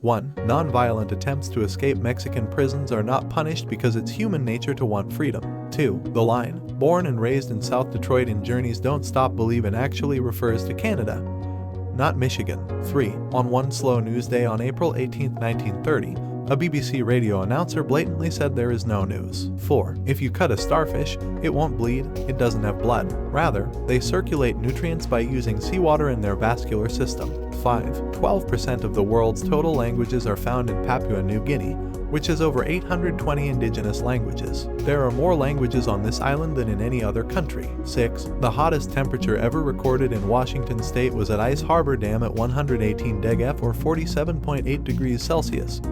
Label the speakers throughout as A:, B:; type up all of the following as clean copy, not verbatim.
A: 1. Non-violent attempts to escape Mexican prisons are not punished because it's human nature to want freedom. 2. The line, "Born and raised in South Detroit in Journeys Don't Stop Believin'" actually refers to Canada, not Michigan. 3. On one slow news day on April 18, 1930, a BBC radio announcer blatantly said there is no news. 4. If you cut a starfish, it won't bleed, it doesn't have blood. Rather, they circulate nutrients by using seawater in their vascular system. 5. 12% of the world's total languages are found in Papua New Guinea, which has over 820 indigenous languages. There are more languages on this island than in any other country. 6. The hottest temperature ever recorded in Washington state was at Ice Harbor Dam at 118 degF or 47.8 degrees Celsius.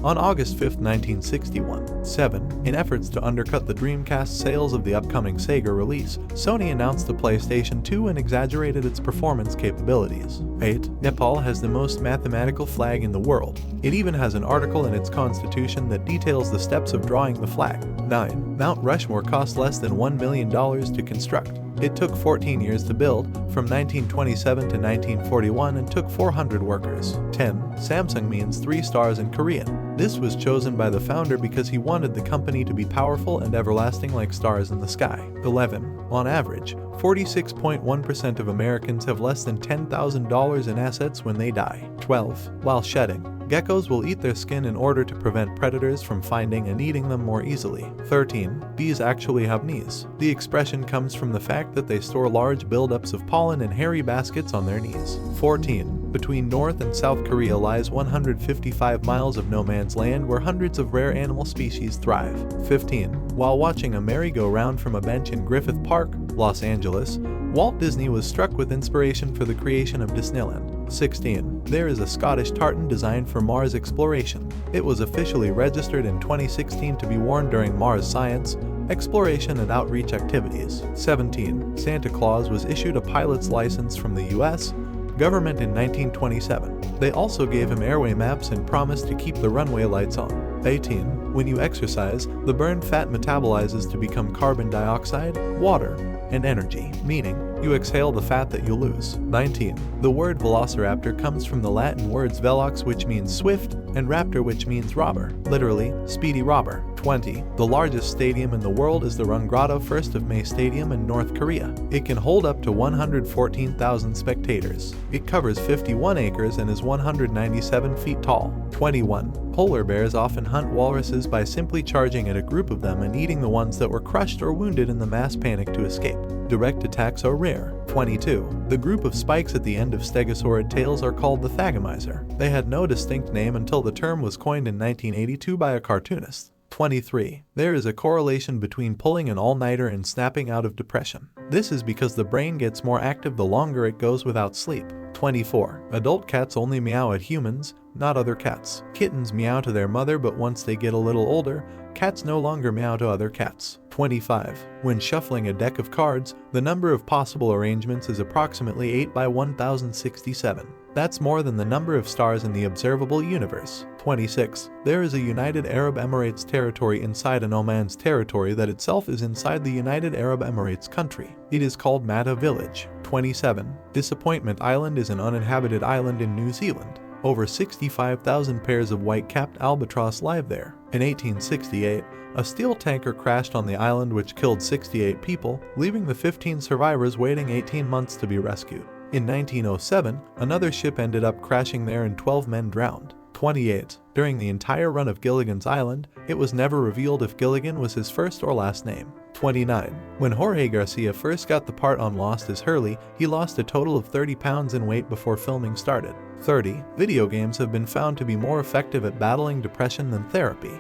A: On August 5, 1961. 7. In efforts to undercut the Dreamcast sales of the upcoming Sega release, Sony announced the PlayStation 2 and exaggerated its performance capabilities. 8. Nepal has the most mathematical flag in the world. It even has an article in its constitution that details the steps of drawing the flag. 9. Mount Rushmore cost less than $1 million to construct. It took 14 years to build, from 1927 to 1941, and took 400 workers. 10. Samsung means 3 stars in Korean. This was chosen by the founder because he wanted the company to be powerful and everlasting like stars in the sky. 11. On average, 46.1% of Americans have less than $10,000 in assets when they die. 12. While shedding, geckos will eat their skin in order to prevent predators from finding and eating them more easily. 13. Bees actually have knees. The expression comes from the fact that they store large buildups of pollen in hairy baskets on their knees. 14. Between North and South Korea lies 155 miles of no man's land where hundreds of rare animal species thrive. 15. While watching a merry-go-round from a bench in Griffith Park, Los Angeles, Walt Disney was struck with inspiration for the creation of Disneyland. 16. There is a Scottish tartan designed for Mars exploration. It was officially registered in 2016 to be worn during Mars science, exploration and outreach activities. 17. Santa Claus was issued a pilot's license from the U.S. government in 1927. They also gave him airway maps and promised to keep the runway lights on. 18. When you exercise, the burned fat metabolizes to become carbon dioxide, water, and energy, meaning you exhale the fat that you lose. 19. The word velociraptor comes from the Latin words velox, which means swift, and raptor, which means robber, literally, speedy robber. 20. The largest stadium in the world is the Rungrado 1st of May Stadium in North Korea. It can hold up to 114,000 spectators. It covers 51 acres and is 197 feet tall. 21. Polar bears often hunt walruses by simply charging at a group of them and eating the ones that were crushed or wounded in the mass panic to escape. Direct attacks are rare. 22. The group of spikes at the end of stegosaurid tails are called the thagomizer. They had no distinct name until the term was coined in 1982 by a cartoonist. 23. There is a correlation between pulling an all-nighter and snapping out of depression. This is because the brain gets more active the longer it goes without sleep. 24. Adult cats only meow at humans, not other cats. Kittens meow to their mother, but once they get a little older, cats no longer meow to other cats. 25. When shuffling a deck of cards, the number of possible arrangements is approximately 8 by 1067. That's more than the number of stars in the observable universe. 26. There is a United Arab Emirates territory inside an Oman's territory that itself is inside the United Arab Emirates country. It is called Mata Village. 27. Disappointment Island is an uninhabited island in New Zealand. Over 65,000 pairs of white-capped albatross live there. In 1868, a steel tanker crashed on the island which killed 68 people, leaving the 15 survivors waiting 18 months to be rescued. In 1907, another ship ended up crashing there and 12 men drowned. 28. During the entire run of Gilligan's Island, it was never revealed if Gilligan was his first or last name. 29. When Jorge Garcia first got the part on Lost as Hurley, he lost a total of 30 pounds in weight before filming started. 30. Video games have been found to be more effective at battling depression than therapy.